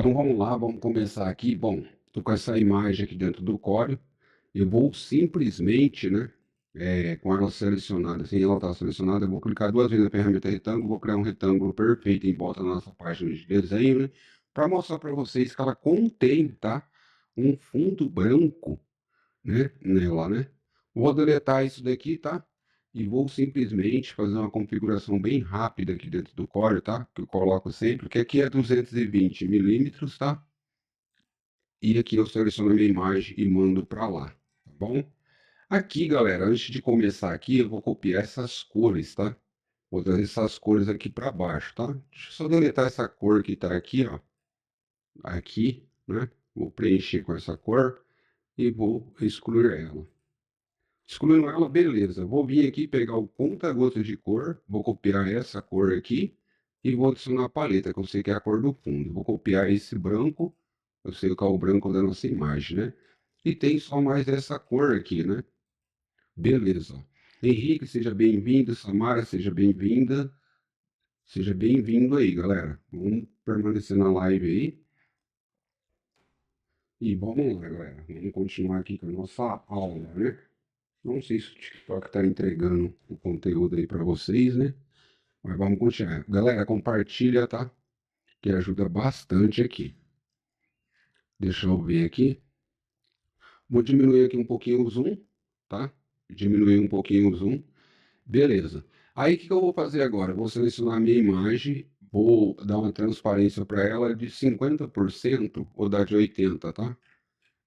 Então vamos lá, vamos começar aqui. Bom, estou com essa imagem aqui dentro do Corel. Eu vou simplesmente, né, com ela selecionada, sem ela estar selecionada, eu vou clicar duas vezes na ferramenta retângulo, vou criar um retângulo perfeito em volta da nossa página de desenho, né, para mostrar para vocês que ela contém, tá, um fundo branco, né, nela, né. Vou deletar isso daqui, tá, e vou simplesmente fazer uma configuração bem rápida aqui dentro do Corel, tá, que eu coloco sempre, que aqui é 220 milímetros, tá. E aqui eu seleciono a minha imagem e mando para lá, tá bom? Aqui, galera, antes de começar aqui, eu vou copiar essas cores, tá? Vou trazer essas cores aqui para baixo, tá? Deixa eu só deletar essa cor que tá aqui, ó. Aqui, né? Vou preencher com essa cor e vou excluir ela. Excluindo ela, beleza. Vou vir aqui pegar o conta-gotas de cor, vou copiar essa cor aqui e vou adicionar a paleta, que eu sei que é a cor do fundo. Vou copiar esse branco, eu sei qual é o branco da nossa imagem, né? E tem só mais essa cor aqui, né? Beleza. Henrique, seja bem-vindo. Samara, seja bem-vinda. Seja bem-vindo aí, galera. Vamos permanecer na live aí. E vamos lá, galera. Vamos continuar aqui com a nossa aula, né? Não sei se o TikTok está entregando o conteúdo aí para vocês, né? Mas vamos continuar. Galera, compartilha, tá? Que ajuda bastante aqui. Deixa eu ver aqui. Vou diminuir aqui um pouquinho o zoom, tá? Diminuir um pouquinho o zoom. Beleza. Aí o que que eu vou fazer agora? Vou selecionar a minha imagem, vou dar uma transparência para ela de 50% ou dar de 80%, tá?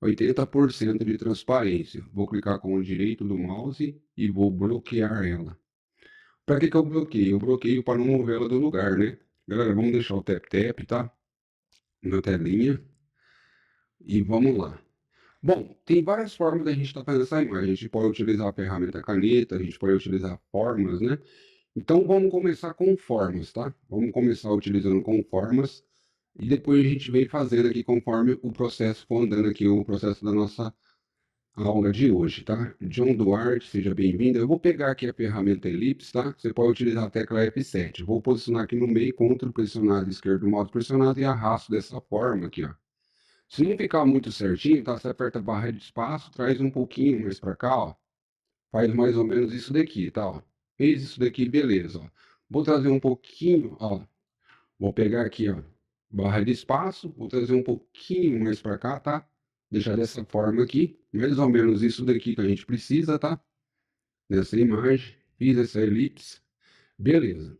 80% de transparência. Vou clicar com o direito do mouse e vou bloquear ela. Para que que eu bloqueio? Eu bloqueio para não mover ela do lugar, né? Galera, vamos deixar o tap-tap, tá? Na telinha. E vamos lá. Bom, tem várias formas da gente estar fazendo essa imagem. A gente pode utilizar a ferramenta caneta, a gente pode utilizar formas, né? Então vamos começar com formas, tá? Vamos começar utilizando com formas e depois a gente vem fazendo aqui conforme o processo for andando aqui, o processo da nossa aula de hoje, tá? John Duarte, seja bem-vindo. Eu vou pegar aqui a ferramenta Elipse, tá? Você pode utilizar a tecla F7. Vou posicionar aqui no meio, CTRL pressionado, esquerdo, mouse pressionado e arrasto dessa forma aqui, ó. Se não ficar muito certinho, tá? Você aperta a barra de espaço, traz um pouquinho mais para cá, ó. Faz mais ou menos isso daqui, tá? Ó. Fez isso daqui, beleza, ó. Vou trazer um pouquinho, ó. Vou pegar aqui, ó, barra de espaço, vou trazer um pouquinho mais para cá, tá? Deixar dessa forma aqui, mais ou menos isso daqui que a gente precisa, tá? Nessa imagem, fiz essa elipse, beleza.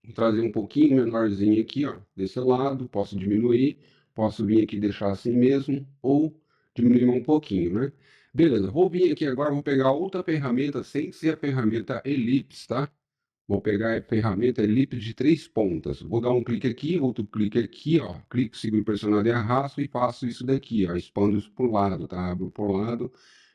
Vou trazer um pouquinho menorzinho aqui, ó, desse lado, posso diminuir, posso vir aqui e deixar assim mesmo, ou diminuir um pouquinho, né? Beleza, vou vir aqui agora, vou pegar outra ferramenta, sem ser a ferramenta elipse, tá? Vou pegar a ferramenta elipse de três pontas. Vou dar um clique aqui, outro clique aqui, ó. Clique, seguro pressionado e arrasto e faço isso daqui, ó. Expando isso para o lado, tá? Abro para o lado,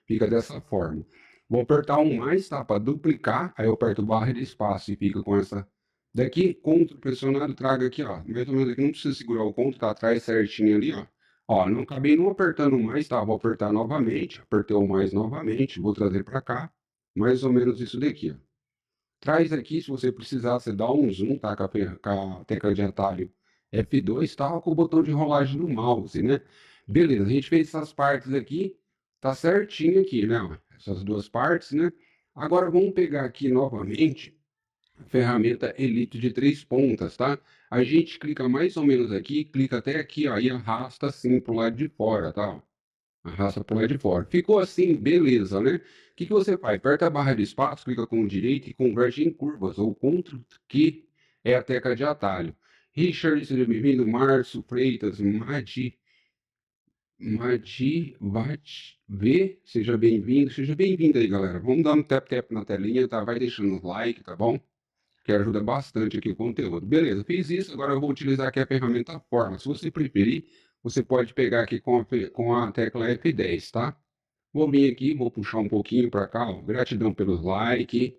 fica dessa forma. Vou apertar um mais, tá? Para duplicar, aí eu aperto barra de espaço e fica com essa daqui. Ctrl pressionado, traga aqui, ó. Mais ou menos aqui, não precisa segurar o Ctrl, tá atrás certinho ali, ó. Ó, não acabei não apertando mais, tá? Vou apertar novamente, apertei o mais novamente, vou trazer para cá. Mais ou menos isso daqui, ó. Traz aqui, se você precisar, você dá um zoom, tá? Com a tecla de atalho F2, tá? Com o botão de rolagem do mouse, né? Beleza, a gente fez essas partes aqui, tá certinho aqui, né? Ó, essas duas partes, né? Agora vamos pegar aqui novamente a ferramenta Elipse de três pontas, tá? A gente clica mais ou menos aqui, clica até aqui, ó, e arrasta assim pro lado de fora, tá? Arrasta para o lado de fora. Ficou assim, beleza, né? O que que você faz? Aperta a barra de espaço, clica com o direito e converte em curvas, ou Ctrl, que é a tecla de atalho. Richard, seja bem-vindo. Márcio Freitas, V, seja bem-vindo. Seja bem-vindo aí, galera. Vamos dar um tap-tap na telinha, tá? Vai deixando o like, tá bom? Que ajuda bastante aqui o conteúdo. Beleza, fiz isso, agora eu vou utilizar aqui a ferramenta Forma. Se você preferir, você pode pegar aqui com a tecla F10, tá? Vou vir aqui, vou puxar um pouquinho para cá, ó. Gratidão pelos likes.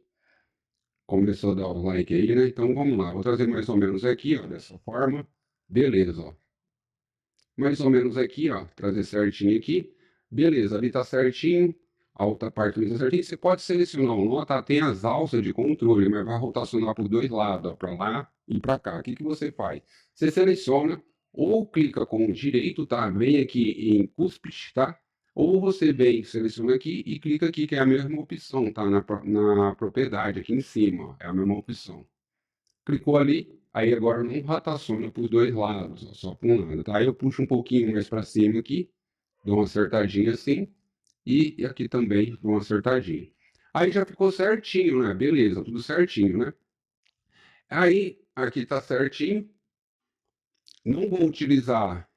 Começou a dar o like aí, né? Então vamos lá, vou trazer mais ou menos aqui, ó, dessa forma. Beleza, ó. Mais ou menos aqui, ó, trazer certinho aqui. Beleza, ali tá certinho. A outra parte ali tá certinho. Você pode selecionar um nó, tá? Tem as alças de controle, mas vai rotacionar por dois lados, ó, para lá e para cá. O que que você faz? Você seleciona, ou clica com o direito, tá? Vem aqui em cúspide, tá? Ou você vem, seleciona aqui e clica aqui, que é a mesma opção, tá? Na propriedade, aqui em cima, ó, é a mesma opção. Clicou ali, aí agora não rotaciona para os dois lados, ó, só para um lado, tá? Aí eu puxo um pouquinho mais para cima aqui, dou uma acertadinha assim, e aqui também dou uma acertadinha. Aí já ficou certinho, né? Beleza, tudo certinho, né? Aí, aqui tá certinho. Não vou utilizar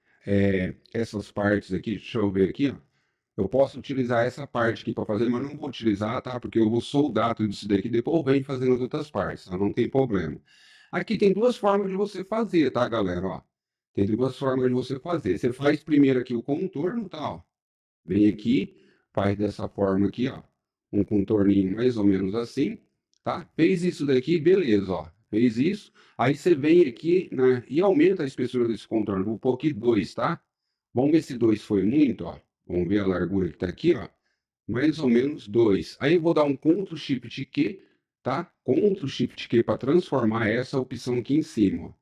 essas partes aqui, deixa eu ver aqui, ó. Eu posso utilizar essa parte aqui para fazer, mas não vou utilizar, tá? Porque eu vou soldar tudo isso daqui, depois eu venho fazendo as outras partes, tá? Não tem problema. Aqui tem duas formas de você fazer, tá, galera? Ó, tem duas formas de você fazer. Você faz primeiro aqui o contorno, tá? Ó. Vem aqui, faz dessa forma aqui, ó. Um contorninho mais ou menos assim, tá? Fez isso daqui, beleza, ó. Fez isso. Aí você vem aqui, né, e aumenta a espessura desse contorno. Vou pôr aqui 2, tá? Vamos ver se 2 foi muito, ó. Vamos ver a largura que tá aqui, ó. Mais ou menos 2. Aí eu vou dar um Ctrl Shift Q, tá? Ctrl Shift Q para transformar essa opção aqui em cima, ó.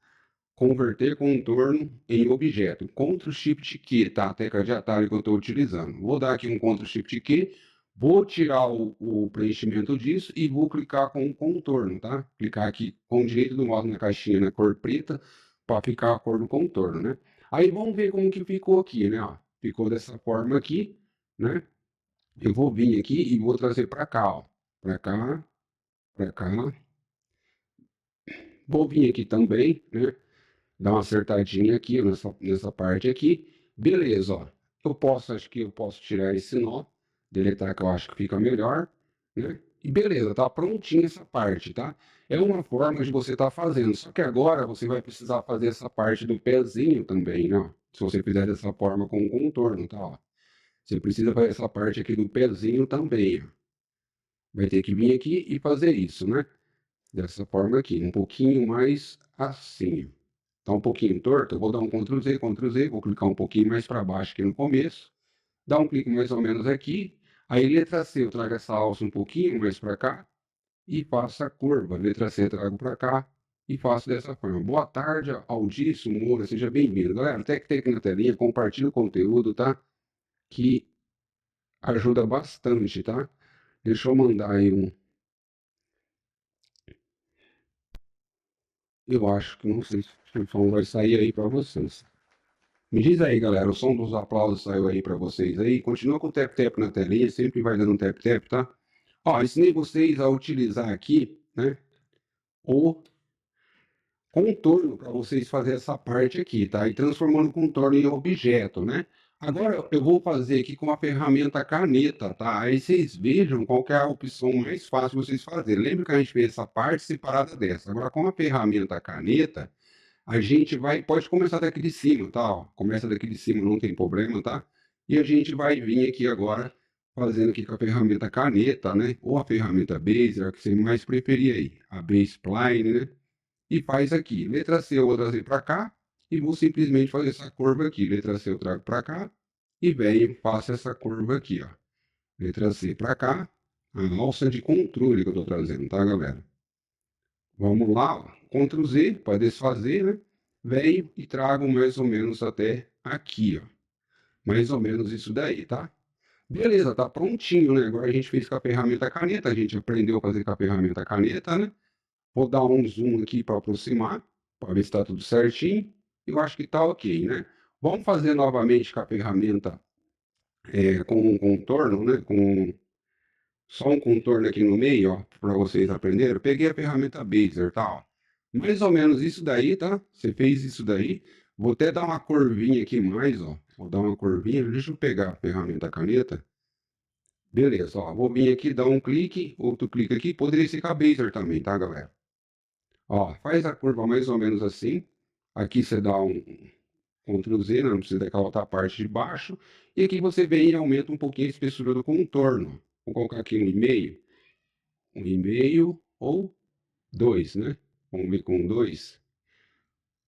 Converter contorno em objeto. Ctrl Shift Q, tá? A tecla de atalho que eu estou utilizando. Vou dar aqui um Ctrl Shift Q, vou tirar o preenchimento disso e vou clicar com o contorno, tá? Clicar aqui com o direito do mouse na caixinha na cor preta para ficar a cor do contorno, né? Aí vamos ver como que ficou aqui, né? Ó, ficou dessa forma aqui, né? Eu vou vir aqui e vou trazer para cá, ó. Para cá, para cá. Vou vir aqui também, né? Dar uma acertadinha aqui nessa parte aqui. Beleza, ó. Acho que eu posso tirar esse nó, deletar que eu acho que fica melhor, né? E beleza, tá prontinha essa parte, tá? É uma forma de você estar fazendo, só que agora você vai precisar fazer essa parte do pezinho também, né? Se você fizer dessa forma com o contorno, tá? Ó. Você precisa fazer essa parte aqui do pezinho também, ó. Vai ter que vir aqui e fazer isso, né? Dessa forma aqui, um pouquinho mais assim. Tá um pouquinho torto, eu vou dar um Ctrl Z, vou clicar um pouquinho mais para baixo aqui no começo, dar um clique mais ou menos aqui, aí letra C eu trago essa alça um pouquinho mais para cá e faço a curva, letra C eu trago para cá e faço dessa forma. Boa tarde, Aldício Moura, seja bem-vindo. Galera, Tec na telinha, compartilha o conteúdo, tá? Que ajuda bastante, tá? Deixa eu mandar aí um. Eu acho que não sei se o som vai sair aí para vocês. Me diz aí, galera, o som dos aplausos saiu aí para vocês aí. Continua com o tap-tap na telinha, sempre vai dando um tap-tap, tá? Ó, ensinei vocês a utilizar aqui, né, o contorno para vocês fazer essa parte aqui, tá? E transformando o contorno em objeto, né? Agora eu vou fazer aqui com a ferramenta caneta, tá? Aí vocês vejam qual que é a opção mais fácil de vocês fazerem. Lembra que a gente fez essa parte separada dessa. Agora com a ferramenta caneta, a gente vai, pode começar daqui de cima, tá? Ó, começa daqui de cima, não tem problema, tá? E a gente vai vir aqui agora, fazendo aqui com a ferramenta caneta, né? Ou a ferramenta Bezier, que você mais preferir aí. A Base Spline, né? E faz aqui. Letra C eu vou trazer para cá e vou simplesmente fazer essa curva aqui. Letra C eu trago para cá e venho e faço essa curva aqui, ó. Letra C para cá, a alça de controle que eu estou trazendo, tá, galera? Vamos lá, ó. Ctrl Z para desfazer, né? Venho e trago mais ou menos até aqui, ó. Mais ou menos isso daí, tá? Beleza, tá prontinho, né? Agora a gente fez com a ferramenta caneta, a gente aprendeu a fazer com a ferramenta caneta, né? Vou dar um zoom aqui para aproximar, para ver se está tudo certinho. Eu acho que está ok, né? Vamos fazer novamente com a ferramenta com um contorno, né? Com só um contorno aqui no meio, ó, para vocês aprenderem. Eu peguei a ferramenta Bezier, tá? Ó. Mais ou menos isso daí, tá? Você fez isso daí. Vou até dar uma curvinha aqui mais, ó. Vou dar uma curvinha. Deixa eu pegar a ferramenta caneta. Beleza, ó. Vou vir aqui, dar um clique, outro clique aqui. Poderia ser com a Bezier também, tá, galera? Ó, faz a curva mais ou menos assim. Aqui você dá um Ctrl Z, né? Não precisa daquela outra parte de baixo. E aqui você vem e aumenta um pouquinho a espessura do contorno. Vou colocar aqui 1,5. 1,5 ou 2, né? Vamos ver com 2.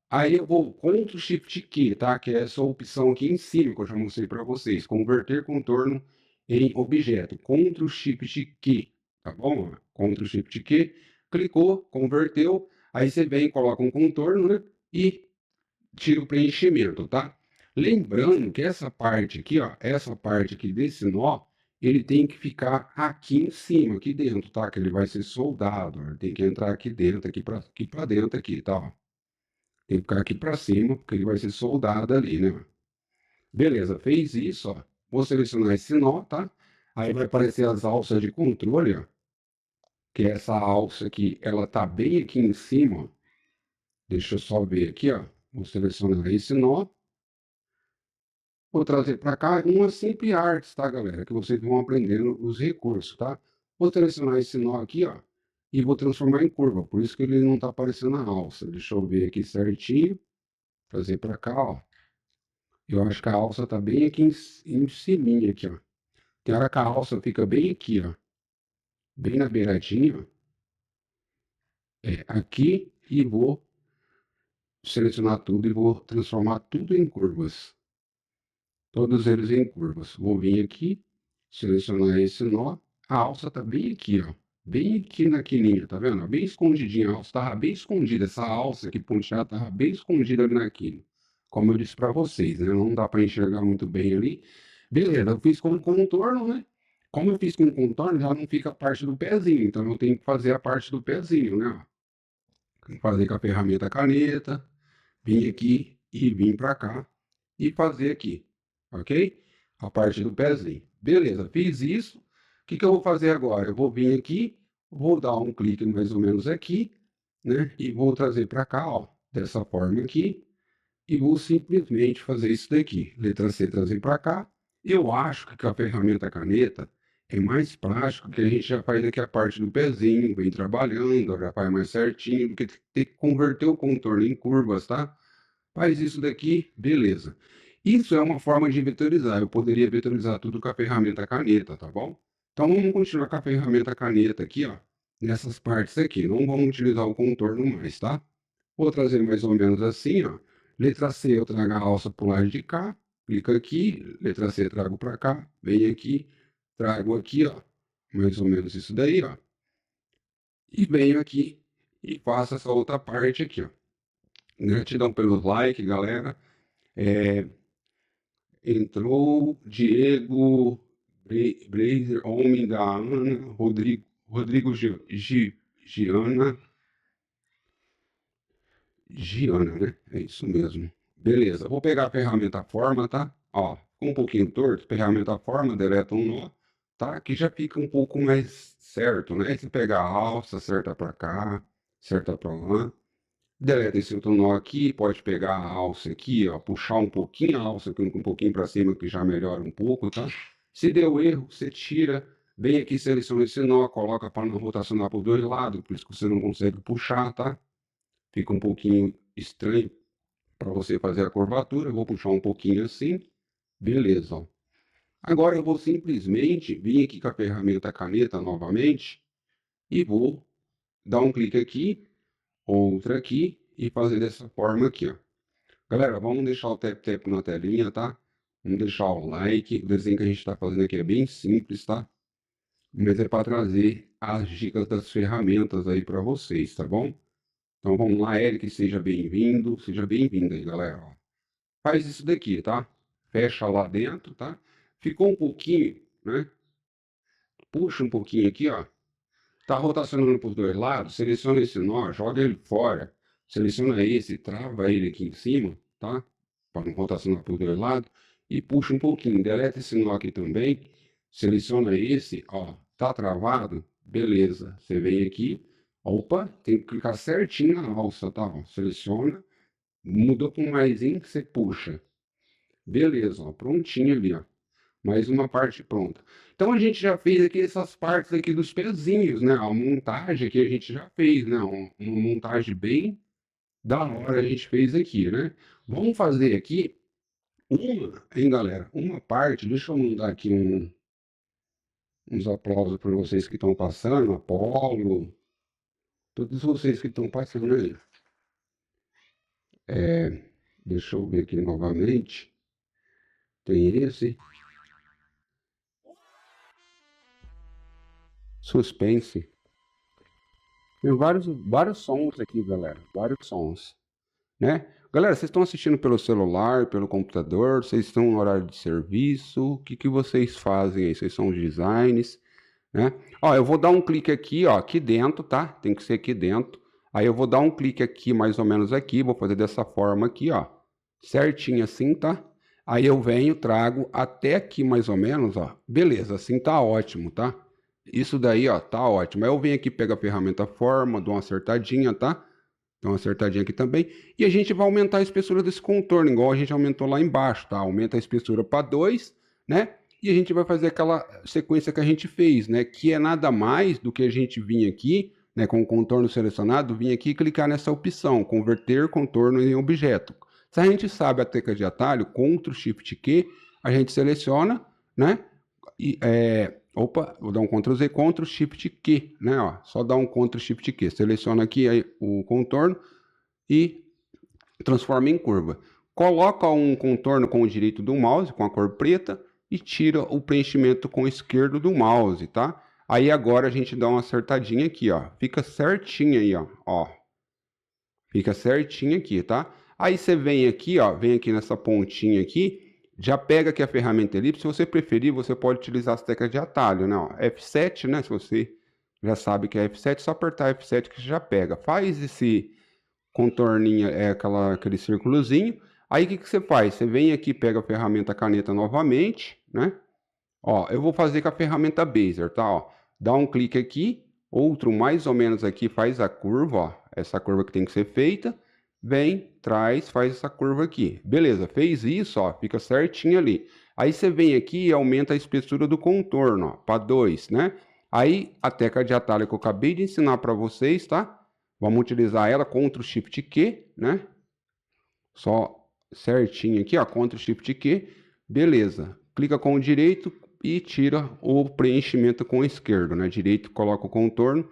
Aí eu vou Ctrl Shift Q, tá? Que é essa opção aqui em cima que eu já mostrei para vocês. Converter contorno em objeto. Ctrl Shift Q, tá bom? Ctrl Shift Q, clicou, converteu. Aí você vem, coloca um contorno, né? E tira o preenchimento, tá? Lembrando que essa parte aqui, ó, essa parte aqui desse nó, ele tem que ficar aqui em cima, aqui dentro, tá? Que ele vai ser soldado, ó. Ele tem que entrar aqui dentro, aqui para dentro aqui, tá? Ó. Tem que ficar aqui para cima, porque ele vai ser soldado ali, né? Beleza, fez isso, ó. Vou selecionar esse nó, tá? Aí vai aparecer as alças de controle, ó. Que é essa alça aqui, ela tá bem aqui em cima, ó. Deixa eu só ver aqui, ó. Vou selecionar esse nó. Vou trazer para cá uma simples arte, tá, galera? Que vocês vão aprendendo os recursos, tá? Vou selecionar esse nó aqui, ó. E vou transformar em curva. Por isso que ele não tá aparecendo a alça. Deixa eu ver aqui certinho. Trazer para cá, ó. Eu acho que a alça tá bem aqui em cima, aqui, ó. Tem hora que a alça fica bem aqui, ó. Bem na beiradinha, ó. É, aqui. E vou selecionar tudo e vou transformar tudo em curvas. Todos eles em curvas. Vou vir aqui, selecionar esse nó. A alça tá bem aqui, ó. Bem aqui na quininha, tá vendo? Bem escondidinha. A alça tava bem escondida. Essa alça aqui ponteada tava bem escondida ali na quina. Como eu disse para vocês, né? Não dá para enxergar muito bem ali. Beleza, eu fiz com contorno, né? Como eu fiz com contorno, já não fica a parte do pezinho. Então eu tenho que fazer a parte do pezinho, né? Fazer com a ferramenta caneta, vir aqui e vir para cá e fazer aqui, ok? A parte do pezinho. Beleza, fiz isso. O que que eu vou fazer agora? Eu vou vir aqui, vou dar um clique mais ou menos aqui, né? E vou trazer para cá, ó, dessa forma aqui, e vou simplesmente fazer isso daqui. Letra C, trazer para cá. Eu acho que com a ferramenta caneta é mais prático, que a gente já faz aqui a parte do pezinho, vem trabalhando, já faz mais certinho, do que ter que converter o contorno em curvas, tá? Faz isso daqui, beleza. Isso é uma forma de vetorizar. Eu poderia vetorizar tudo com a ferramenta caneta, tá bom? Então vamos continuar com a ferramenta caneta aqui, ó, nessas partes aqui. Não vamos utilizar o contorno mais, tá? Vou trazer mais ou menos assim, ó. Letra C, eu trago a alça para o lado de cá, clica aqui, letra C, trago para cá, venho aqui, trago aqui, ó, mais ou menos isso daí, ó, e venho aqui e faço essa outra parte aqui, ó. Gratidão pelo like, galera. É, entrou Diego Blazer, homem da Ana, Rodrigo Giana, Giana, né? É isso mesmo. Beleza, vou pegar a ferramenta forma, tá? Ó, ficou um pouquinho torto, ferramenta forma, deleta um nó, tá? Que já fica um pouco mais certo, né? Aí você pega a alça, acerta pra cá, acerta pra lá. Deleta esse outro nó aqui, pode pegar a alça aqui, ó, puxar um pouquinho a alça aqui, um pouquinho para cima, que já melhora um pouco, tá? Se deu erro, você tira, vem aqui, seleciona esse nó, coloca para não rotacionar por dois lados, por isso que você não consegue puxar, tá? Fica um pouquinho estranho para você fazer a curvatura. Eu vou puxar um pouquinho assim, beleza, ó. Agora eu vou simplesmente vir aqui com a ferramenta caneta novamente e vou dar um clique aqui, outra aqui e fazer dessa forma aqui, ó. Galera, vamos deixar o tap-tap na telinha, tá? Vamos deixar o like. O desenho que a gente está fazendo aqui é bem simples, tá? Mas é para trazer as dicas das ferramentas aí para vocês, tá bom? Então vamos lá, Eric, seja bem-vindo aí, galera. Ó. Faz isso daqui, tá? Fecha lá dentro, tá? Ficou um pouquinho, né? Puxa um pouquinho aqui, ó. Tá rotacionando por dois lados, seleciona esse nó, joga ele fora. Seleciona esse, trava ele aqui em cima, tá? Para não rotacionar por dois lados. E puxa um pouquinho, deleta esse nó aqui também. Seleciona esse, ó, tá travado? Beleza. Você vem aqui, opa, tem que clicar certinho na alça, tá? Ó, seleciona, muda para um maisinho que você puxa. Beleza, ó, prontinho ali, ó. Mais uma parte pronta. Então a gente já fez aqui essas partes aqui dos pezinhos, né? A montagem que a gente já fez, né? Uma montagem bem da hora a gente fez aqui, né? Vamos fazer aqui uma, hein, galera? Uma parte, deixa eu mandar aqui uns aplausos para vocês que estão passando, Apolo, todos vocês que estão passando aí. Deixa eu ver aqui novamente. Tem esse. Suspense. Tem vários sons aqui, galera. Vários sons, né? Galera, vocês estão assistindo pelo celular, pelo computador? Vocês estão no horário de serviço? O que que vocês fazem aí? Vocês são os designs, né? Ó, eu vou dar um clique aqui, ó, aqui dentro, tá? Tem que ser aqui dentro. Aí eu vou dar um clique aqui, mais ou menos aqui, vou fazer dessa forma aqui, ó, certinho assim, tá? Aí eu venho, trago até aqui mais ou menos, ó, beleza, assim tá ótimo, tá? Isso daí, ó, tá ótimo. Aí eu venho aqui, pego a ferramenta forma, dou uma acertadinha, tá? Dou uma acertadinha aqui também. E a gente vai aumentar a espessura desse contorno, igual a gente aumentou lá embaixo, tá? Aumenta a espessura para 2, né? E a gente vai fazer aquela sequência que a gente fez, né? Que é nada mais do que a gente vir aqui, né? Com o contorno selecionado, vir aqui e clicar nessa opção, converter contorno em objeto. Se a gente sabe a tecla de atalho, Ctrl Shift Q, a gente seleciona, né? E, opa, vou dar um Ctrl Z, Ctrl Shift Q, né? Ó, só dar um Ctrl Shift Q. Seleciona aqui aí o contorno e transforma em curva. Coloca um contorno com o direito do mouse, com a cor preta, e tira o preenchimento com o esquerdo do mouse, tá? Aí agora a gente dá uma acertadinha aqui, ó. Fica certinho aí, ó. Fica certinho aqui, tá? Aí você vem aqui, ó, vem aqui nessa pontinha aqui, já pega aqui a ferramenta elipse. Se você preferir, você pode utilizar as teclas de atalho, né? Ó, F7, né? Se você já sabe que é F7, só apertar F7 que você já pega. Faz esse contorninho, aquele círculozinho. Aí o que que você faz? Você vem aqui, pega a ferramenta caneta novamente, né? Ó, eu vou fazer com a ferramenta Bezier, tá? Ó, dá um clique aqui, outro mais ou menos aqui, faz a curva, ó, essa curva que tem que ser feita. Vem, traz, faz essa curva aqui. Beleza, fez isso, ó, fica certinho ali. Aí você vem aqui e aumenta a espessura do contorno, ó, para 2, né? Aí a tecla de atalho que eu acabei de ensinar para vocês, tá? Vamos utilizar ela, Ctrl Shift Q, né? Só certinho aqui, ó, Ctrl Shift Q. Beleza. Clica com o direito e tira o preenchimento com o esquerdo, né? Direito coloca o contorno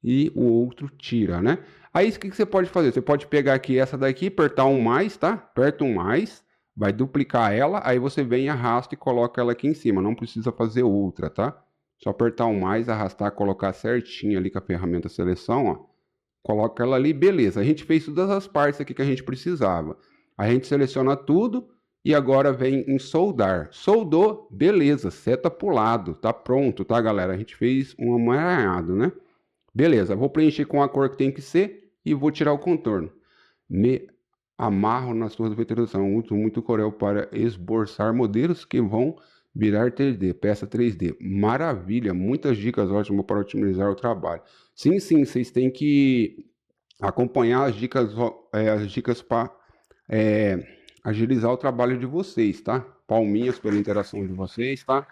e o outro tira, né? Aí o que você pode fazer? Você pode pegar aqui essa daqui, apertar um mais, tá? Aperta um mais, vai duplicar ela, aí você vem, arrasta e coloca ela aqui em cima. Não precisa fazer outra, tá? Só apertar um mais, arrastar, colocar certinho ali com a ferramenta seleção, ó. Coloca ela ali, beleza. A gente fez todas as partes aqui que a gente precisava. A gente seleciona tudo e agora vem em soldar. Soldou, beleza, seta pro lado, tá pronto, tá, galera? A gente fez um emaranhado, né? Beleza, vou preencher com a cor que tem que ser e vou tirar o contorno. Me amarro nas suas vetorizações. Uso muito Corel para esboçar modelos que vão virar 3D, peça 3D. Maravilha, muitas dicas ótimas para otimizar o trabalho. Sim, vocês têm que acompanhar as dicas para agilizar o trabalho de vocês, tá? Palminhas pela interação de vocês, tá?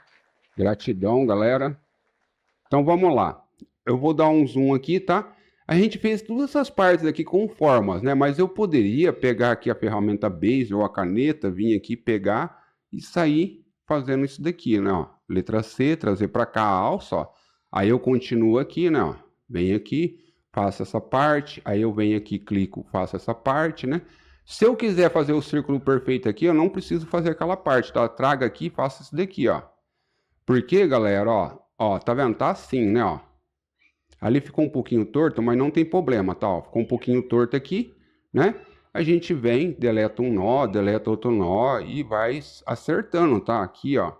Gratidão, galera. Então vamos lá. Eu vou dar um zoom aqui, tá? A gente fez todas essas partes aqui com formas, né? Mas eu poderia pegar aqui a ferramenta Bezier ou a caneta, vir aqui pegar e sair fazendo isso daqui, né? Ó, letra C, trazer para cá a alça, ó. Aí eu continuo aqui, né? Ó, venho aqui, faço essa parte, aí eu venho aqui, clico, faço essa parte, né? Se eu quiser fazer o círculo perfeito aqui, eu não preciso fazer aquela parte, tá? Traga aqui e faço isso daqui, ó. Porque, galera, ó, tá vendo? Tá assim, né, ó. Ali ficou um pouquinho torto, mas não tem problema, tá? Ó, ficou um pouquinho torto aqui, né? A gente vem, deleta um nó, deleta outro nó e vai acertando, tá? Aqui, ó.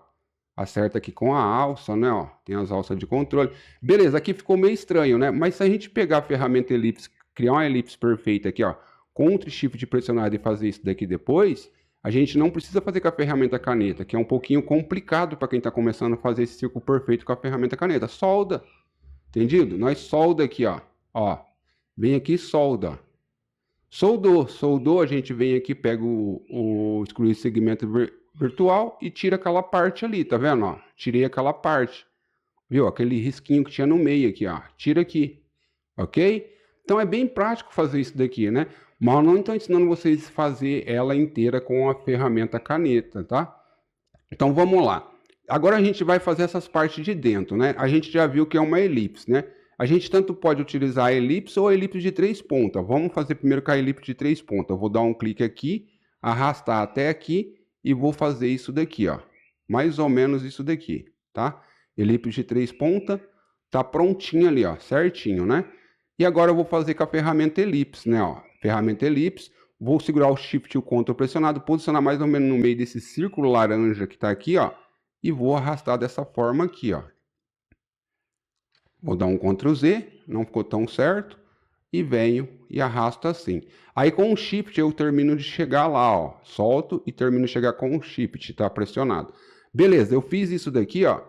Acerta aqui com a alça, né? Ó, tem as alças de controle. Beleza, aqui ficou meio estranho, né? Mas se a gente pegar a ferramenta elipse, criar uma elipse perfeita aqui, ó, Ctrl Shift pressionado e fazer isso daqui depois, a gente não precisa fazer com a ferramenta caneta, que é um pouquinho complicado para quem está começando a fazer esse círculo perfeito com a ferramenta caneta. Solda. Entendido? Nós solda aqui, ó. Vem aqui e solda. Soldou, a gente vem aqui, pega o excluir segmento virtual e tira aquela parte ali, tá vendo, ó? Tirei aquela parte. Viu? Aquele risquinho que tinha no meio aqui, ó. Tira aqui. Ok? Então é bem prático fazer isso daqui, né? Mas eu não estou ensinando vocês a fazer ela inteira com a ferramenta caneta, tá? Então vamos lá. Agora a gente vai fazer essas partes de dentro, né? A gente já viu que é uma elipse, né? A gente tanto pode utilizar a elipse ou a elipse de 3 pontas. Vamos fazer primeiro com a elipse de 3 pontas. Eu vou dar um clique aqui, arrastar até aqui e vou fazer isso daqui, ó. Mais ou menos isso daqui, tá? Elipse de 3 pontas, tá prontinho ali, ó, certinho, né? E agora eu vou fazer com a ferramenta elipse, né, ó. Ferramenta elipse, Vou segurar o Shift e o Ctrl pressionado, posicionar mais ou menos no meio desse círculo laranja que tá aqui, ó. E vou arrastar dessa forma aqui, ó. Vou dar um Ctrl Z, não ficou tão certo. E venho e arrasto assim. Aí com o Shift eu termino de chegar lá, ó. Solto e termino de chegar com o Shift, tá pressionado. Beleza, eu fiz isso daqui, ó.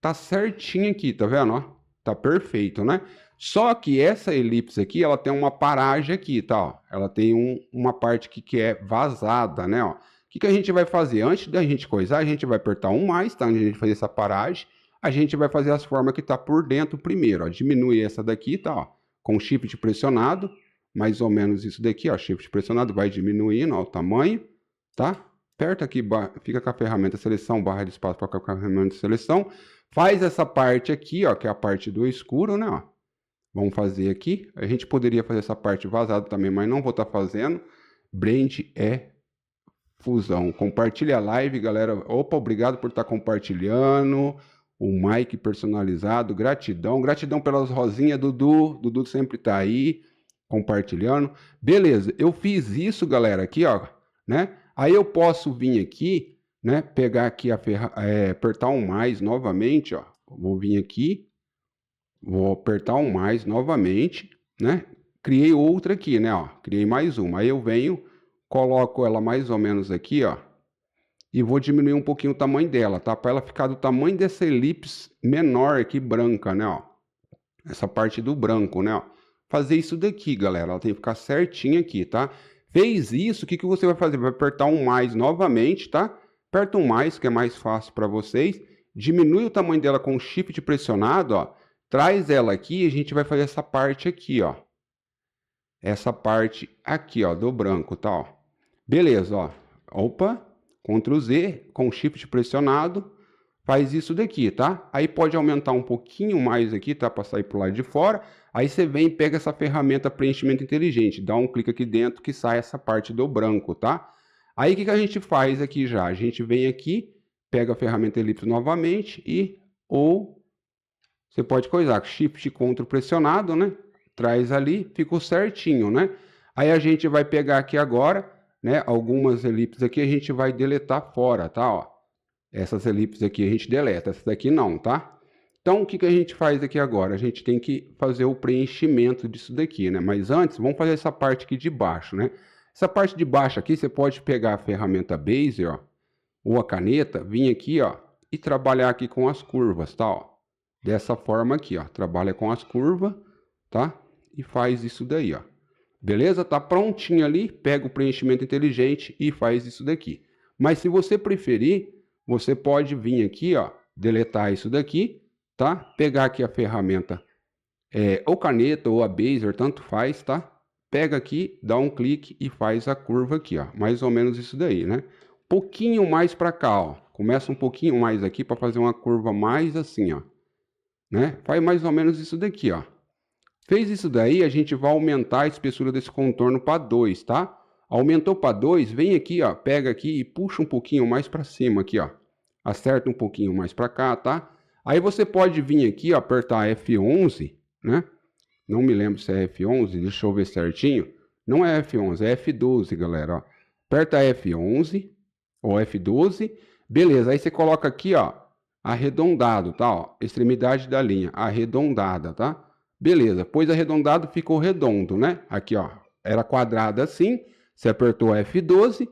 Tá certinho aqui, tá vendo, ó? Tá perfeito, né? Só que essa elipse aqui, ela tem uma paragem aqui, tá, ó. Ela tem uma parte aqui que é vazada, né, ó. O que a gente vai fazer? Antes da gente coisar, a gente vai apertar um mais, tá? Onde a gente fazer essa paragem. A gente vai fazer as formas que tá por dentro primeiro, ó. Diminui essa daqui, tá, ó. Com o Shift pressionado, mais ou menos isso daqui, ó, Shift pressionado, vai diminuindo, ó, o tamanho, tá? Aperta aqui, fica com a ferramenta seleção, barra de espaço para com a ferramenta de seleção, faz essa parte aqui, ó, que é a parte do escuro, né, ó. Vamos fazer aqui, a gente poderia fazer essa parte vazada também, mas não vou estar fazendo. Blend é fusão. Compartilha a live, galera. Opa, obrigado por estar compartilhando. O Mike personalizado, gratidão. Gratidão pelas rosinhas, Dudu. Dudu sempre tá aí, compartilhando. Beleza, eu fiz isso, galera, aqui, ó, né? Aí eu posso vir aqui, né? Pegar aqui apertar um mais novamente, ó. Vou vir aqui, vou apertar um mais novamente, né? Criei outra aqui, né, ó. Criei mais uma. Aí eu venho, coloco ela mais ou menos aqui, ó. E vou diminuir um pouquinho o tamanho dela, tá? Para ela ficar do tamanho dessa elipse menor aqui, branca, né, ó. Essa parte do branco, né, ó. Fazer isso daqui, galera. Ela tem que ficar certinha aqui, tá? Fez isso, o que você vai fazer? Vai apertar um mais novamente, tá? Aperta um mais, que é mais fácil para vocês. Diminui o tamanho dela com o Shift pressionado, ó. Traz ela aqui e a gente vai fazer essa parte aqui, ó. Essa parte aqui, ó, do branco, tá, ó. Beleza, ó. Opa. Ctrl Z, com Shift pressionado, faz isso daqui, tá? Aí pode aumentar um pouquinho mais aqui, tá? Para sair pro lado de fora. Aí você vem e pega essa ferramenta preenchimento inteligente, dá um clique aqui dentro que sai essa parte do branco, tá? Aí o que a gente faz aqui já? A gente vem aqui, pega a ferramenta elipse novamente ou você pode coisar, Shift e Ctrl pressionado, né? Traz ali, ficou certinho, né? Aí a gente vai pegar aqui agora, né, algumas elipses aqui a gente vai deletar fora, tá, ó. Essas elipses aqui a gente deleta, essas daqui não, tá? Então, o que a gente faz aqui agora? A gente tem que fazer o preenchimento disso daqui, né? Mas antes, vamos fazer essa parte aqui de baixo, né? Essa parte de baixo aqui, você pode pegar a ferramenta Bezier, ó, ou a caneta, vir aqui, ó, e trabalhar aqui com as curvas, tá, ó. Dessa forma aqui, ó. Trabalha com as curvas, tá? E faz isso daí, ó. Beleza? Tá prontinho ali, pega o preenchimento inteligente e faz isso daqui. Mas se você preferir, você pode vir aqui, ó, deletar isso daqui, tá? Pegar aqui a ferramenta, ou caneta ou a Bezier, tanto faz, tá? Pega aqui, dá um clique e faz a curva aqui, ó. Mais ou menos isso daí, né? Pouquinho mais para cá, ó. Começa um pouquinho mais aqui para fazer uma curva mais assim, ó. Né? Faz mais ou menos isso daqui, ó. Fez isso daí, a gente vai aumentar a espessura desse contorno para 2, tá? Aumentou para 2, vem aqui, ó, pega aqui e puxa um pouquinho mais para cima aqui, ó. Acerta um pouquinho mais para cá, tá? Aí você pode vir aqui, ó, apertar F11, né? Não me lembro se é F11, deixa eu ver certinho. Não é F11, é F12, galera, ó. Aperta F11 ou F12, beleza. Aí você coloca aqui, ó, arredondado, tá? Ó, extremidade da linha, arredondada, tá? Beleza, pois arredondado ficou redondo, né? Aqui, ó, era quadrado assim, você apertou F12,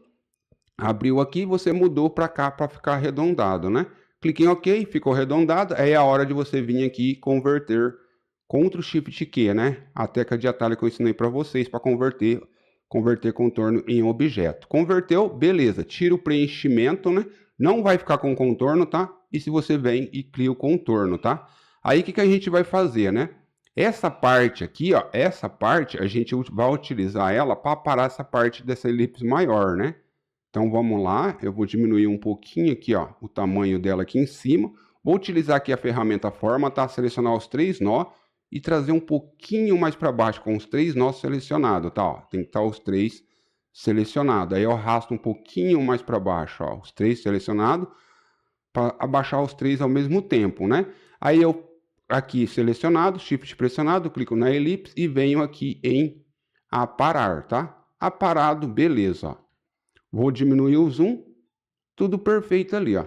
abriu aqui, você mudou para cá para ficar arredondado, né? Clique em OK, ficou arredondado, aí é a hora de você vir aqui e converter Ctrl Shift Q, né? A tecla de atalho que eu ensinei para vocês para converter contorno em objeto. Converteu, beleza, tira o preenchimento, né? Não vai ficar com contorno, tá? E se você vem e cria o contorno, tá? Aí o que a gente vai fazer, né? Essa parte aqui, ó, essa parte, a gente vai utilizar ela para parar essa parte dessa elipse maior, né? Então, vamos lá, eu vou diminuir um pouquinho aqui, ó, o tamanho dela aqui em cima. Vou utilizar aqui a ferramenta forma, tá? Selecionar os 3 nós e trazer um pouquinho mais para baixo com os 3 nós selecionados, tá? Ó, tem que estar os 3 selecionados. Aí eu arrasto um pouquinho mais para baixo, ó, os 3 selecionados, para abaixar os 3 ao mesmo tempo, né? Aí eu aqui selecionado, Shift pressionado, clico na elipse e venho aqui em aparar, tá? aparado, beleza, ó. Vou diminuir o zoom, tudo perfeito ali, ó.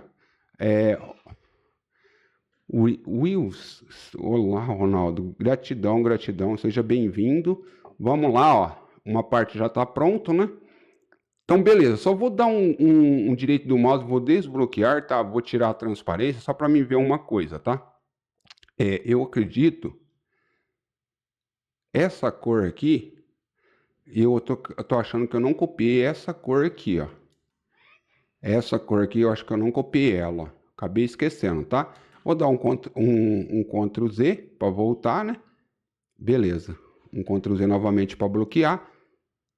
Wills, olá, Ronaldo, gratidão, gratidão, seja bem-vindo. Vamos lá, ó, uma parte já tá pronto, né? Então, beleza, só vou dar um direito do mouse, vou desbloquear, tá? Vou tirar a transparência só para me ver uma coisa, tá? Eu acredito, essa cor aqui, eu tô achando que eu não copiei essa cor aqui, ó. Essa cor aqui eu acho que eu não copiei ela, ó. Acabei esquecendo, tá? Vou dar um Ctrl Z para voltar, né? Beleza. Um Ctrl Z novamente para bloquear.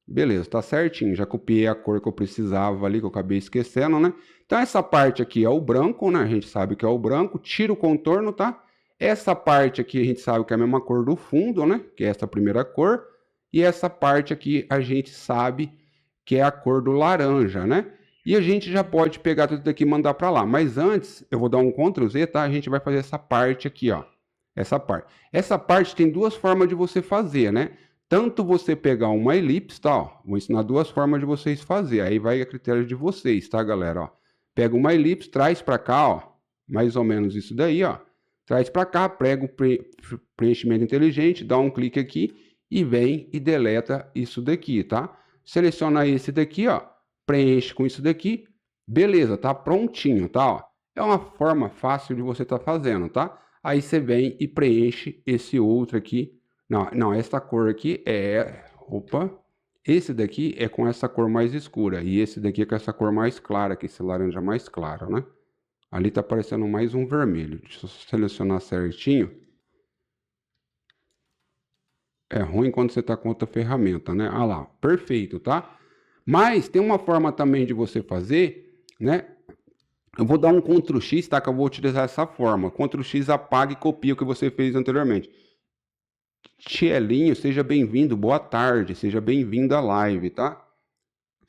Beleza, tá certinho. Já copiei a cor que eu precisava ali, que eu acabei esquecendo, né? Então essa parte aqui é o branco, né? A gente sabe que é o branco. Tira o contorno, tá? Essa parte aqui a gente sabe que é a mesma cor do fundo, né? Que é essa primeira cor. E essa parte aqui a gente sabe que é a cor do laranja, né? E a gente já pode pegar tudo daqui e mandar para lá. Mas antes, eu vou dar um Ctrl Z, tá? A gente vai fazer essa parte aqui, ó. Essa parte. Essa parte tem duas formas de você fazer, né? Tanto você pegar uma elipse, tá? Ó, vou ensinar duas formas de vocês fazer. Aí vai a critério de vocês, tá, galera? Ó, pega uma elipse, traz para cá, ó. Mais ou menos isso daí, ó. Traz para cá, prega o preenchimento inteligente, dá um clique aqui e vem e deleta isso daqui, tá? Seleciona esse daqui, ó. Preenche com isso daqui. Beleza, tá prontinho, tá? Ó. É uma forma fácil de você estar fazendo, tá? Aí você vem e preenche esse outro aqui. Não, esta cor aqui é... Opa! Esse daqui é com essa cor mais escura. E esse daqui é com essa cor mais clara, que esse laranja mais claro, né? Ali tá aparecendo mais um vermelho. Deixa eu selecionar certinho. É ruim quando você tá com outra ferramenta, né? Ah lá, perfeito, tá? Mas tem uma forma também de você fazer, né? Eu vou dar um Ctrl X, tá? Que eu vou utilizar essa forma. Ctrl X apaga e copia o que você fez anteriormente. Tchelinho, seja bem-vindo, boa tarde, seja bem-vindo à live, tá?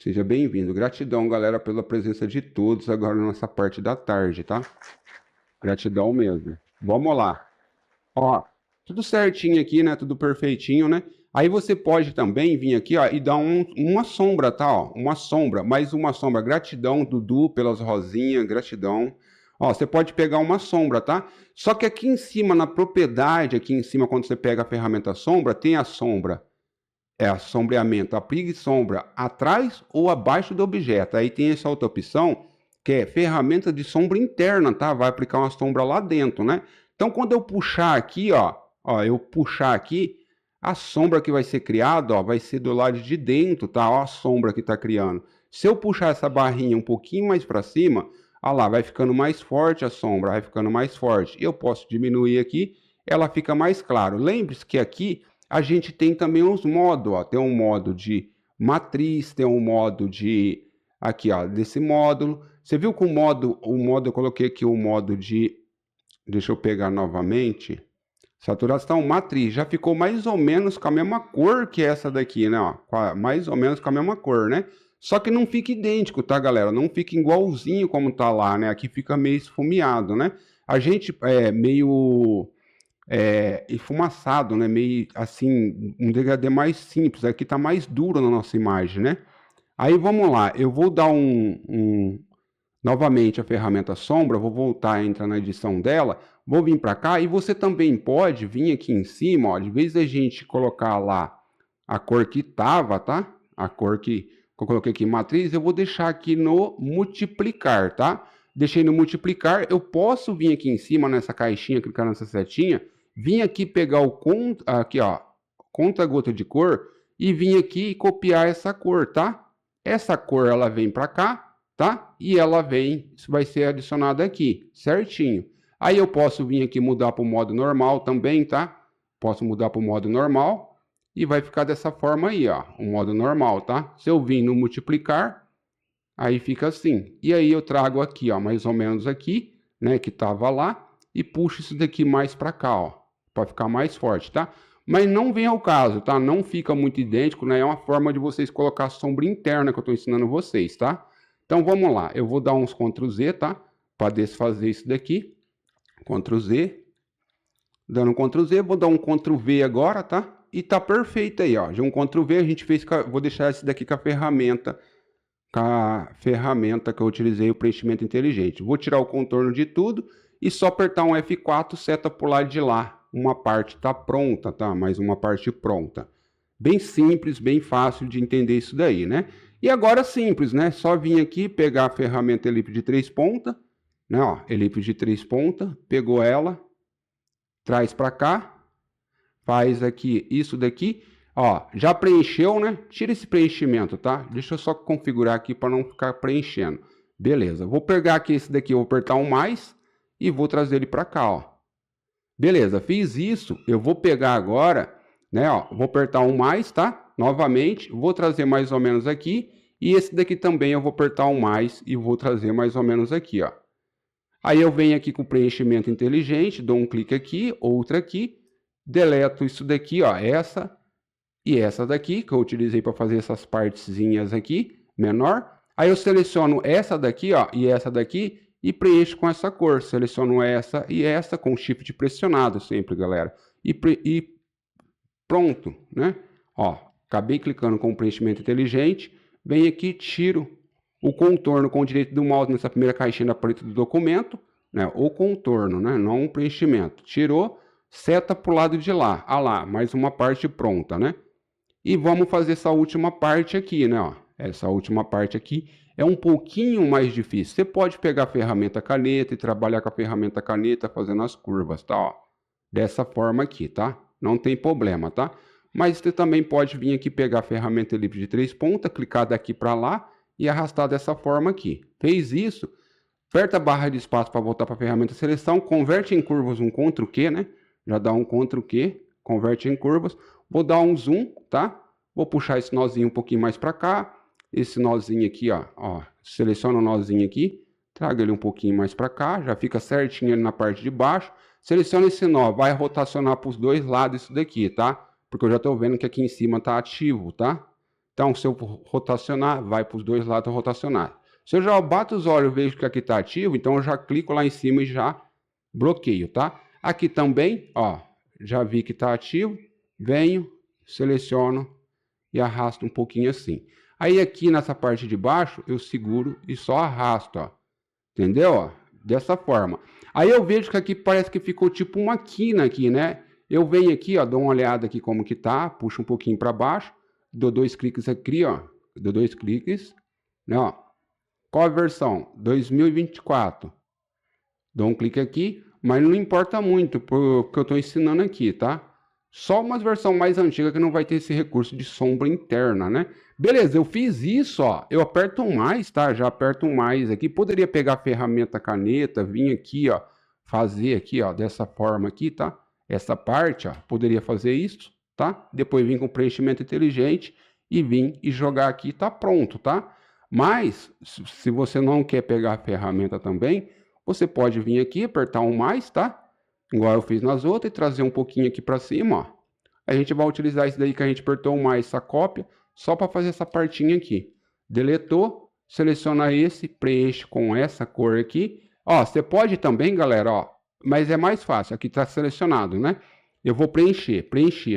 Seja bem-vindo. Gratidão, galera, pela presença de todos agora nessa parte da tarde, tá? Gratidão mesmo. Vamos lá. Ó, tudo certinho aqui, né? Tudo perfeitinho, né? Aí você pode também vir aqui, ó, e dar uma sombra, tá? Ó, uma sombra, mais uma sombra. Gratidão, Dudu, pelas rosinhas, gratidão. Ó, você pode pegar uma sombra, tá? Só que aqui em cima, na propriedade, aqui em cima, quando você pega a ferramenta sombra, tem a sombra. É a sombreamento, aplique sombra atrás ou abaixo do objeto. Aí tem essa outra opção, que é ferramenta de sombra interna, tá? Vai aplicar uma sombra lá dentro, né? Então, quando eu puxar aqui, ó, eu puxar aqui, a sombra que vai ser criada, ó, vai ser do lado de dentro, tá? Ó a sombra que tá criando. Se eu puxar essa barrinha um pouquinho mais para cima, ó lá, vai ficando mais forte a sombra, vai ficando mais forte. Eu posso diminuir aqui, ela fica mais claro. Lembre-se que aqui a gente tem também os modos, ó. Tem um modo de matriz, tem um modo de... Aqui, ó, desse módulo. Você viu que o modo eu coloquei aqui o modo de... Deixa eu pegar novamente. Saturação matriz. Já ficou mais ou menos com a mesma cor que essa daqui, né? Ó, mais ou menos com a mesma cor, né? Só que não fica idêntico, tá, galera? Não fica igualzinho como tá lá, né? Aqui fica meio esfumeado, né? A gente é meio... enfumaçado, né? Meio assim, um degradê mais simples. Aqui tá mais duro na nossa imagem, né? Aí vamos lá, eu vou dar novamente a ferramenta sombra, vou voltar a entrar na edição dela, vou vir para cá e você também pode vir aqui em cima, ó, de vez da gente colocar lá a cor que tava, tá? A cor que eu coloquei aqui em matriz, eu vou deixar aqui no multiplicar, tá? Deixei no multiplicar, eu posso vir aqui em cima nessa caixinha, clicar nessa setinha, vim aqui pegar o aqui, ó, conta-gota de cor e vim aqui e copiar essa cor, tá? Essa cor ela vem para cá, tá? E ela vem, isso vai ser adicionado aqui, certinho. Aí eu posso vir aqui mudar para o modo normal também, tá? Posso mudar para o modo normal e vai ficar dessa forma aí, ó, o modo normal, tá? Se eu vir no multiplicar, aí fica assim. E aí eu trago aqui, ó, mais ou menos aqui, né, que tava lá, e puxo isso daqui mais para cá, ó, para ficar mais forte, tá? Mas não vem ao caso, tá? Não fica muito idêntico, né? É uma forma de vocês colocar a sombra interna que eu estou ensinando vocês, tá? Então vamos lá, eu vou dar uns Ctrl Z, tá? Para desfazer isso daqui. Ctrl Z. Dando um Ctrl Z, vou dar um Ctrl V agora, tá? E tá perfeito aí, ó. De um Ctrl V, a gente fez, vou deixar esse daqui com a ferramenta que eu utilizei, o preenchimento inteligente. Vou tirar o contorno de tudo e só apertar um F4, seta pro lado de lá. Uma parte tá pronta, tá? Mais uma parte pronta. Bem simples, bem fácil de entender isso daí, né? E agora simples, né? Só vir aqui, pegar a ferramenta elipse de 3 pontas, né? Ó, elipse de 3 pontas, pegou ela, traz para cá, faz aqui isso daqui, ó, já preencheu, né? Tira esse preenchimento, tá? Deixa eu só configurar aqui para não ficar preenchendo. Beleza, vou pegar aqui esse daqui, vou apertar um mais e vou trazer ele para cá, ó. Beleza, fiz isso, eu vou pegar agora, né, ó, vou apertar um mais, tá? Novamente, vou trazer mais ou menos aqui, e esse daqui também eu vou apertar um mais e vou trazer mais ou menos aqui, ó. Aí eu venho aqui com o preenchimento inteligente, dou um clique aqui, outra aqui, deleto isso daqui, ó, essa e essa daqui, que eu utilizei para fazer essas partezinhas aqui, menor. Aí eu seleciono essa daqui, ó, e essa daqui, e preencho com essa cor. Seleciono essa e essa com Shift pressionado sempre, galera. E pronto, né? Ó, acabei clicando com o preenchimento inteligente. Venho aqui, tiro o contorno com o direito do mouse nessa primeira caixinha da paleta do documento, né? O contorno, né? Não o preenchimento. Tirou, seta para o lado de lá. Ah lá, mais uma parte pronta, né? E vamos fazer essa última parte aqui, né? Ó, essa última parte aqui é um pouquinho mais difícil. Você pode pegar a ferramenta caneta e trabalhar com a ferramenta caneta fazendo as curvas, tá? Ó, dessa forma aqui, tá? Não tem problema, tá? Mas você também pode vir aqui pegar a ferramenta elipse de 3 pontas, clicar daqui para lá e arrastar dessa forma aqui. Fez isso, aperta a barra de espaço para voltar para a ferramenta seleção, converte em curvas um Ctrl Q, né? Já dá um Ctrl Q, converte em curvas. Vou dar um zoom, tá? Vou puxar esse nozinho um pouquinho mais para cá. Esse nozinho aqui, ó, seleciona o nozinho aqui, traga ele um pouquinho mais para cá, já fica certinho ali na parte de baixo. Seleciona esse nó, vai rotacionar para os dois lados isso daqui, tá? Porque eu já estou vendo que aqui em cima tá ativo, tá? Então, se eu rotacionar, vai para os dois lados rotacionar. Se eu já bato os olhos e vejo que aqui tá ativo, então eu já clico lá em cima e já bloqueio, tá? Aqui também, ó, já vi que tá ativo, venho, seleciono e arrasto um pouquinho assim. Aí aqui nessa parte de baixo, eu seguro e só arrasto, ó. Entendeu? Ó? Dessa forma. Aí eu vejo que aqui parece que ficou tipo uma quina aqui, né? Eu venho aqui, ó, dou uma olhada aqui como que tá, puxo um pouquinho para baixo, dou 2 cliques aqui, ó. Dou 2 cliques, né, ó. Qual a versão? 2024. Dou um clique aqui, mas não importa muito, porque eu estou ensinando aqui, tá? Só uma versão mais antiga que não vai ter esse recurso de sombra interna, né? Beleza, eu fiz isso, ó. Eu aperto um mais, tá? Já aperto um mais aqui. Poderia pegar a ferramenta caneta, vir aqui, ó. Fazer aqui, ó, dessa forma aqui, tá? Essa parte, ó. Poderia fazer isso, tá? Depois vir com preenchimento inteligente e vir e jogar aqui, tá pronto, tá? Mas, se você não quer pegar a ferramenta também, você pode vir aqui, apertar um mais, tá? Igual eu fiz nas outras, e trazer um pouquinho aqui para cima, ó. A gente vai utilizar isso daí que a gente apertou mais, essa cópia, só para fazer essa partinha aqui. Deletou, seleciona esse, preenche com essa cor aqui. Ó, você pode também, galera, ó, mas é mais fácil, aqui está selecionado, né? Eu vou preencher,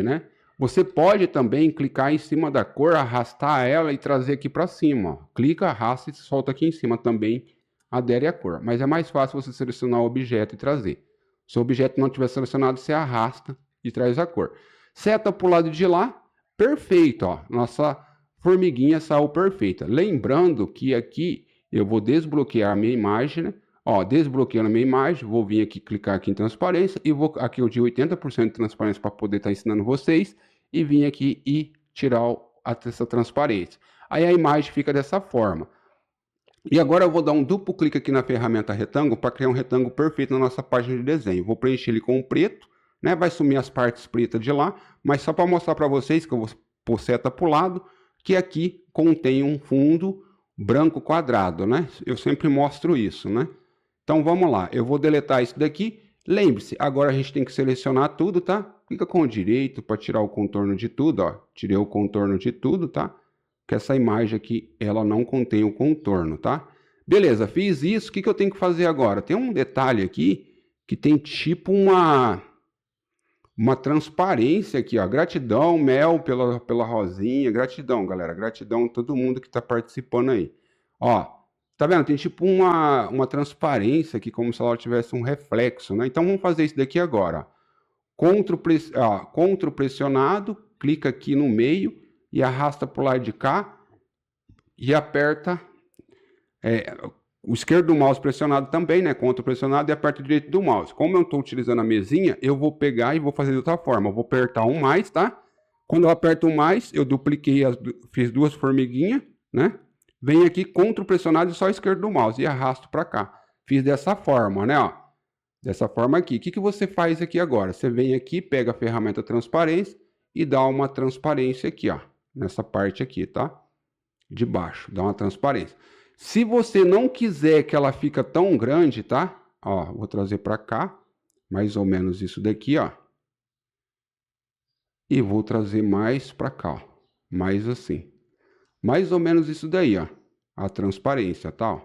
né? Você pode também clicar em cima da cor, arrastar ela e trazer aqui para cima, ó. Clica, arrasta e solta aqui em cima também, adere a cor. Mas é mais fácil você selecionar o objeto e trazer. Se o objeto não tiver selecionado, você arrasta e traz a cor. Seta para o lado de lá, perfeito, ó. Nossa formiguinha saiu perfeita. Lembrando que aqui eu vou desbloquear a minha imagem, né? Ó, desbloqueando a minha imagem, vou vir aqui, clicar aqui em transparência e vou aqui eu de 80% de transparência para poder estar ensinando vocês e vim aqui e tirar essa transparência. Aí a imagem fica dessa forma. E agora eu vou dar um duplo clique aqui na ferramenta retângulo para criar um retângulo perfeito na nossa página de desenho. Vou preencher ele com preto, né? Vai sumir as partes pretas de lá, mas só para mostrar para vocês que eu vou pôr seta para o lado, que aqui contém um fundo branco quadrado, né? Eu sempre mostro isso, né? Então vamos lá, eu vou deletar isso daqui. Lembre-se, agora a gente tem que selecionar tudo, tá? Clica com o direito para tirar o contorno de tudo, ó. Tirei o contorno de tudo, tá? Que essa imagem aqui, ela não contém o contorno, tá? Beleza, fiz isso, o que eu tenho que fazer agora? Tem um detalhe aqui, que tem tipo uma transparência aqui, ó. Gratidão, Mel, pela rosinha. Gratidão, galera. Gratidão a todo mundo que tá participando aí. Ó, tá vendo? Tem tipo uma transparência aqui, como se ela tivesse um reflexo, né? Então vamos fazer isso daqui agora. Ctrl pressionado, clica aqui no meio e arrasta pro lado de cá e aperta o esquerdo do mouse pressionado também, né? Ctrl pressionado e aperta o direito do mouse. Como eu estou utilizando a mesinha, eu vou pegar e vou fazer de outra forma. Eu vou apertar um mais, tá? Quando eu aperto um mais, eu dupliquei, fiz duas formiguinhas, né? Venho aqui, Ctrl pressionado e só esquerdo do mouse e arrasto para cá. Fiz dessa forma, né? Ó, dessa forma aqui. O que você faz aqui agora? Você vem aqui, pega a ferramenta transparência e dá uma transparência aqui, ó. Nessa parte aqui, tá? De baixo, dá uma transparência. Se você não quiser que ela fica tão grande, tá? Ó, vou trazer para cá, mais ou menos isso daqui, ó. E vou trazer mais para cá, ó. Mais assim. Mais ou menos isso daí, ó. A transparência, tá? Ó.